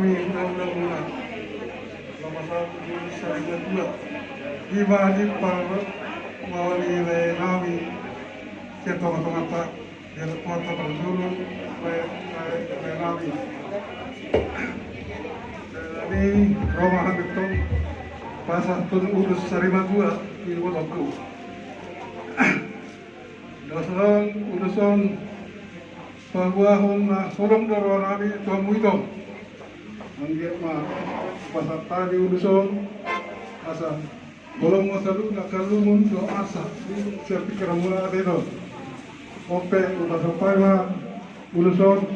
kami undang-undang nomor 1 Indonesia 2 di wajib para mawali kami kita mata dari kota Bengkulu kami ini Roma Habibto pasal urus sarima gua di Wonoku dalam urusan pagwahon na solong daro namin ito ang muitong ang ma pasal tadi urusan asa bolong masalu na kalumun do asa sa pikiran mula dito ope upasapay na urusan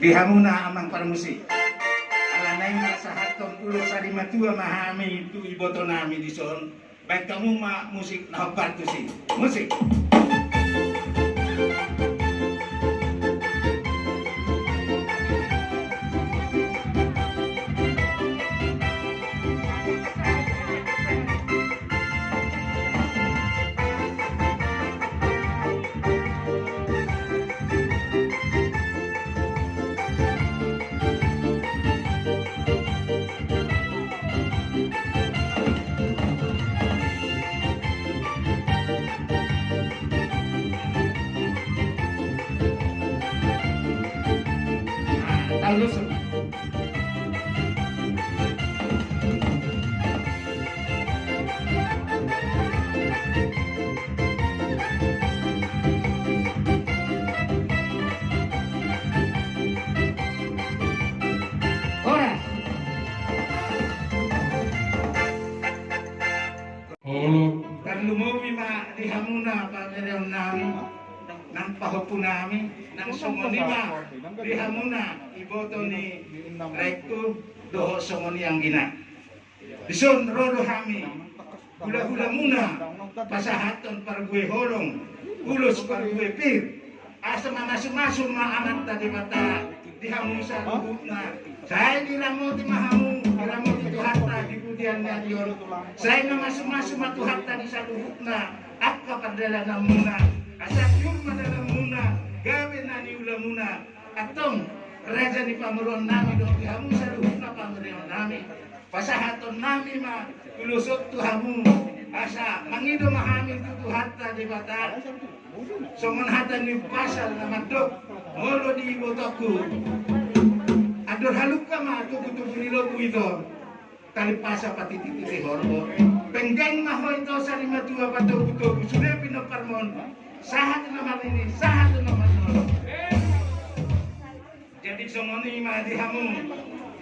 Bihamuna amang parmusik. Alanay sa hatong ulo sa limatua mahami itu iboto nami di son. Baik kamu musik na bantu sih. Musik. Halus. Dan lumumi ma dihamuna pagreon nami nang pahupo nami nang songonima dihamuna iboto ni rektu doho songoni ang gina bison rodo hami hula-hula muna pasahaton pargue holong ulos pargue pir asa mamasum-masum maamat tadi mata dihamu sa lubuk na saya dilamo di mahamu dilamo di tuhatta di budian na diyon saya mamasum-masum matuhatta di sa lubuk na akka padala na muna asa yung madala muna gawin na ni ula muna atong raja ni pamuron nami do dihamu sa lubuk na pamuron nami pasahaton nami ma ulusot tuhamu asa mangido mahamil tuhatta di bata so manhatan ni pasal na madok molo di ibotoku ador haluk ka ma tugu-tugu nilogu ito talipasa pati titi horbo penggeng maho ito sa lima tua patugu-tugu sudah pinoparmon sahat naman ini sahat naman jadi somoni ma dihamu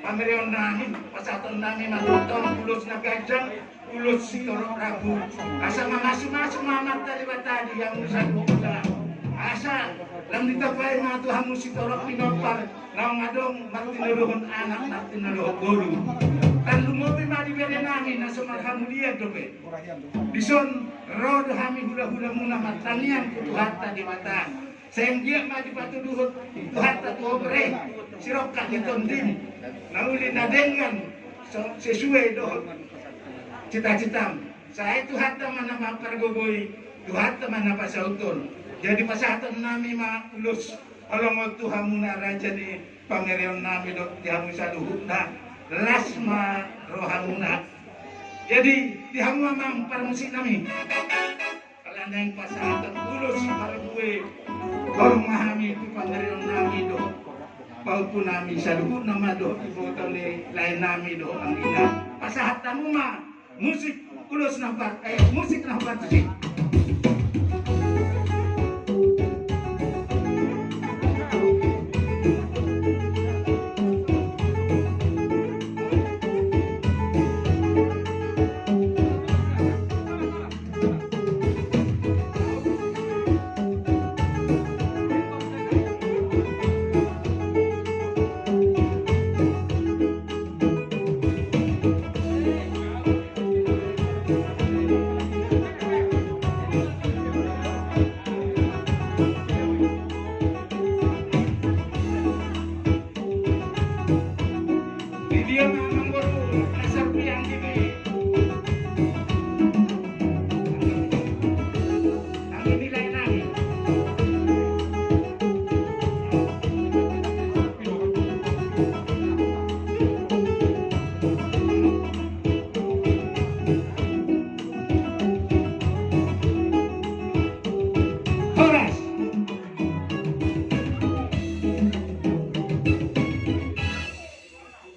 pamerion nami pasaton nami matutong ulos na gajang ulos si torok rabu asa mamasum-masum mamat tadi batadi yang usah buka asa lam ditapay mga tuhamu si torok pinopar naong adong martinuluhon anak martinuluhon guru dan lumopi madibere namin na sumarhamulian dope bison rodo hami hula-hula muna matanian kutuhatta di mata sayang madipatuduhot kutuhatta tuobre sirok kakitondin nauli na dengan sesuai doon cita-citam saya tuhatta mana mapargogoy tuhatta mana pasautol jadi pasahatan nami maulus along tuhamu na raja ni pangerion nami do dihamu sa luhut na lasma rohamuna jadi dihamu amang parmusik nami kalandang pasahatan ulus pargogoy kalau memahami itu pangerion nami do paupo nami sa luhut na mado iboto ni lain nami do ang ina pasahatan mo ma musik ulos na musik na partusik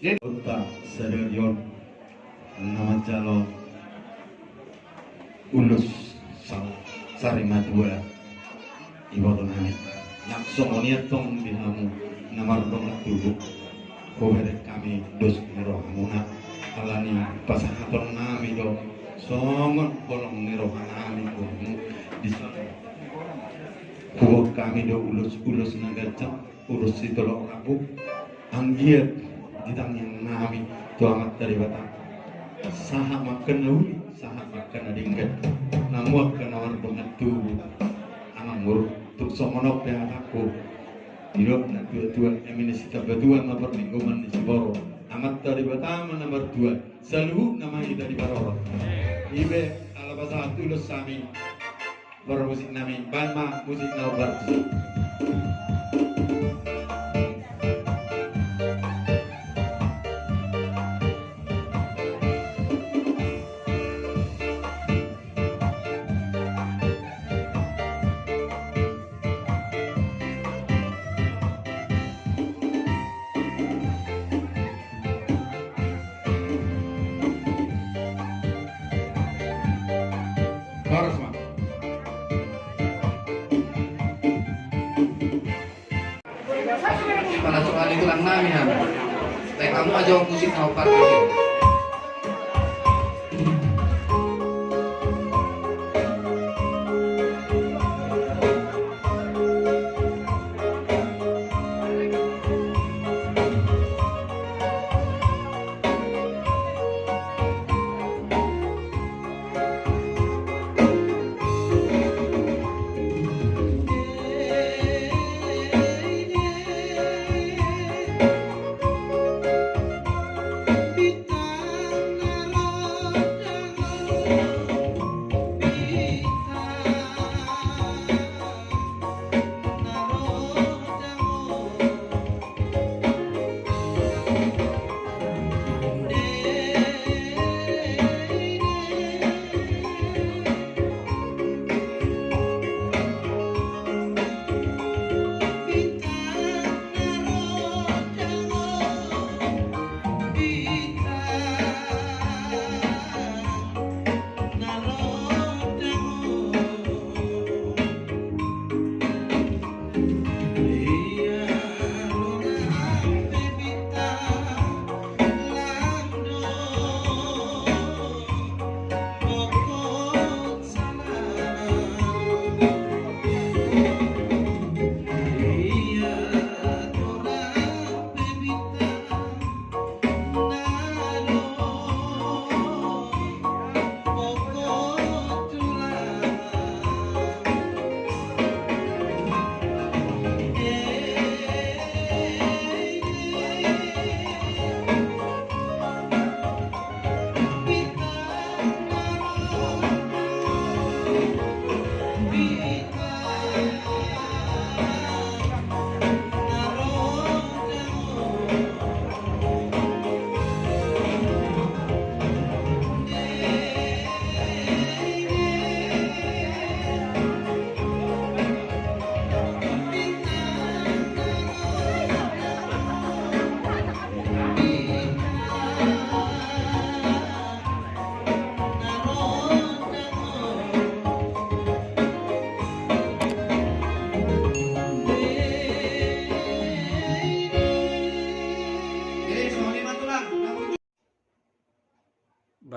Kota Sererion nama calon ulus Sarimadua ibadah nami nak somonia tong bihamu namar dong tubuh koberet kami dos nerohamuna alani pasahaton nami do somon bolong nerohanami kumu di sana kuat kami do ulus nagacam urus itolok rabu anggiat ditang yang nami tu amat dari batang saha makan lauli saha makan adingkat namuak kenawar banget tu angamur tuk somonok yang aku hidup na tua eminisi tabatuan na perlingkungan di Siboro amat dari batang nomor 2 selalu nama kita di Baroro ibe alabasa tulus sami bermusik nami banma musik na berarti harus mah pada soal itu lang namin ha. Kaya kamu aja ang musik na upat.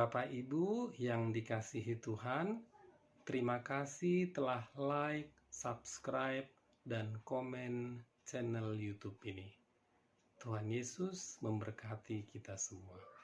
Bapak Ibu yang dikasihi Tuhan, terima kasih telah like, subscribe, dan komen channel YouTube ini. Tuhan Yesus memberkati kita semua.